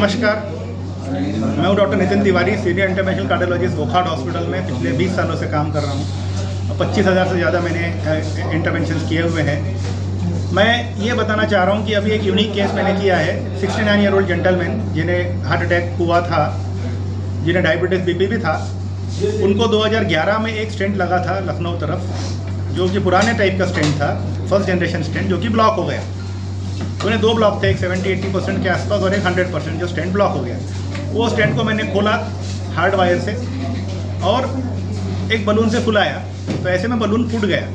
नमस्कार, मैं हूं doctor Nitin Tiwari, senior international cardiologist Wockhardt hospital में पिछले 20 सालों से काम कर रहा हूं। 25,000 से ज़्यादा मैंने इंटरवेंशंस किए हुए हैं। मैं ये बताना चाह रहा हूं कि अभी एक यूनिक केस मैंने किया है। 69 ईयर ओल्ड जेंटलमैन जिन्हें हार्ट अटैक हुआ था, जिन्हें डायबिटीज़ बीपी भी था, उनको 2011 में एक स्टेंट लगा था लखनऊ तरफ, जो कि पुराने टाइप का स्टेंट था, फर्स्ट जनरेशन स्टेंट, जो कि ब्लॉक हो गया। उन्हें 2 ब्लॉक थे, एक 70-80% के आसपास और एक 100%, जो स्टेंट ब्लॉक हो गया। वो स्टेंट को मैंने खोला हार्ड वायर से और एक बलून से फुलाया, तो ऐसे में बलून फूट गया।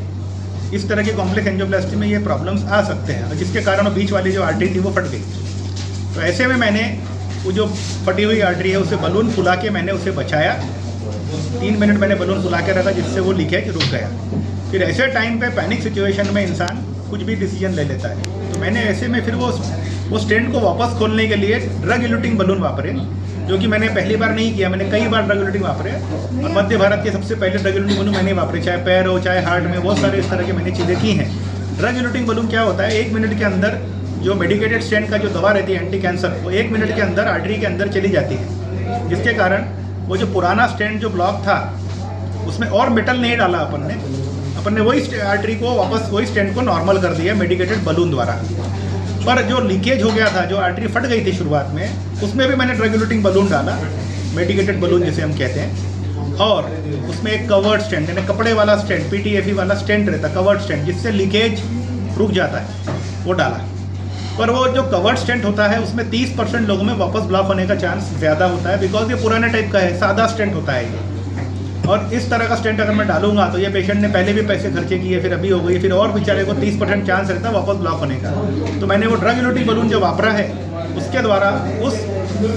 इस तरह की कॉम्प्लेक्स एंजियोप्लास्टी में ये प्रॉब्लम्स आ सकते हैं, और जिसके कारण बीच वाली जो आर्टरी थी वो फट गई। तो ऐसे में मैंने वो जो फटी हुई आर्टरी है उसे बलून फुला के मैंने उसे बचाया। 3 मिनट मैंने बलून फुला के रखा, जिससे वो लीकेज रुक गया। फिर ऐसे टाइम पे पैनिक सिचुएशन में इंसान कुछ भी डिसीजन ले लेता है। तो मैंने ऐसे में फिर वो स्टेंट को वापस खोलने के लिए ड्रग इल्यूटिंग बलून वापरे, जो कि मैंने पहली बार नहीं किया, मैंने कई बार ड्रग इल्यूटिंग वापरे। और मध्य भारत के सबसे पहले ड्रग इल्यूटिंग बलून मैंने वापरे, चाहे पैर हो चाहे हार्ट में, बहुत सारे इस तरह की मैंने चीज़ें की हैं। ड्रग इल्यूटिंग बलून क्या होता है, 1 मिनट के अंदर जो मेडिकेटेड स्टेंट का जो दवा रहती है एंटी कैंसर, वो 1 मिनट के अंदर आर्टरी के अंदर चली जाती है, जिसके कारण वो जो पुराना स्टेंट जो ब्लॉक था उसमें और मेटल नहीं डाला अपन ने वही आर्टरी को वापस वही स्टेंट को नॉर्मल कर दिया मेडिकेटेड बलून द्वारा। पर जो लीकेज हो गया था, जो आर्टरी फट गई थी शुरुआत में, उसमें भी मैंने ड्रग इल्यूटिंग बलून डाला, मेडिकेटेड बलून जिसे हम कहते हैं, और उसमें एक कवर्ड स्टेंट, यानी कपड़े वाला स्टेंट, PTFE वाला स्टेंट रहता, कवर्ड स्टेंट, जिससे लीकेज रुक जाता है, वो डाला। पर वो जो कवर्ड स्टेंट होता है उसमें 30% लोगों में वापस ब्लॉक होने का चांस ज़्यादा होता है, बिकॉज ये पुराने टाइप का है, सादा स्टेंट होता है ये। और इस तरह का स्टेंट अगर मैं डालूंगा तो ये पेशेंट ने पहले भी पैसे खर्चे किए, फिर अभी हो गई, फिर और बेचारे को 30% चांस रहता है वापस ब्लॉक होने का। तो मैंने वो ड्रग इल्यूटिंग बलून जो वापरा है, उसके द्वारा उस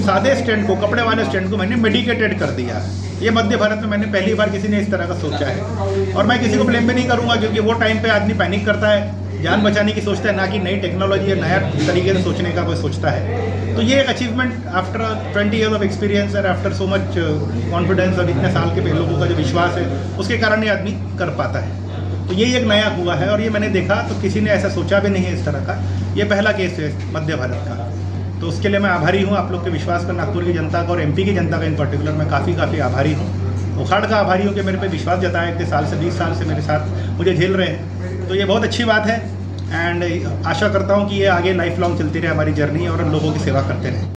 सादे स्टेंट को, कपड़े वाले स्टेंट को मैंने मेडिकेटेड कर दिया। ये मध्य भारत में मैंने पहली बार किसी ने इस तरह का सोचा है, और मैं किसी को ब्लेम भी नहीं करूँगा, क्योंकि वो टाइम पे आदमी पैनिक करता है, जान बचाने की सोचता है, ना कि नई टेक्नोलॉजी या नया तरीके से सोचने का कोई सोचता है। तो ये एक achievement after 20 years of experience और आफ्टर सो मच कॉन्फिडेंस, और इतने साल के लोगों का जो विश्वास है, उसके कारण ये आदमी कर पाता है। तो ये एक नया हुआ है, और ये मैंने देखा तो किसी ने ऐसा सोचा भी नहीं है इस तरह का। ये पहला केस है मध्य भारत का, तो उसके लिए मैं आभारी हूँ आप लोग के विश्वास का, नागपुर की जनता का और MP की जनता का इन पर्टिकुलर मैं काफ़ी आभारी हूँ। वोकहार्ट का आभारी हूँ कि मेरे पे विश्वास जताया, इतने साल से 20 साल से मेरे साथ मुझे झेल रहे हैं। तो ये बहुत अच्छी बात है, एंड आशा करता हूँ कि ये आगे लाइफ लॉन्ग चलती रहे हमारी जर्नी, और लोगों की सेवा करते रहें।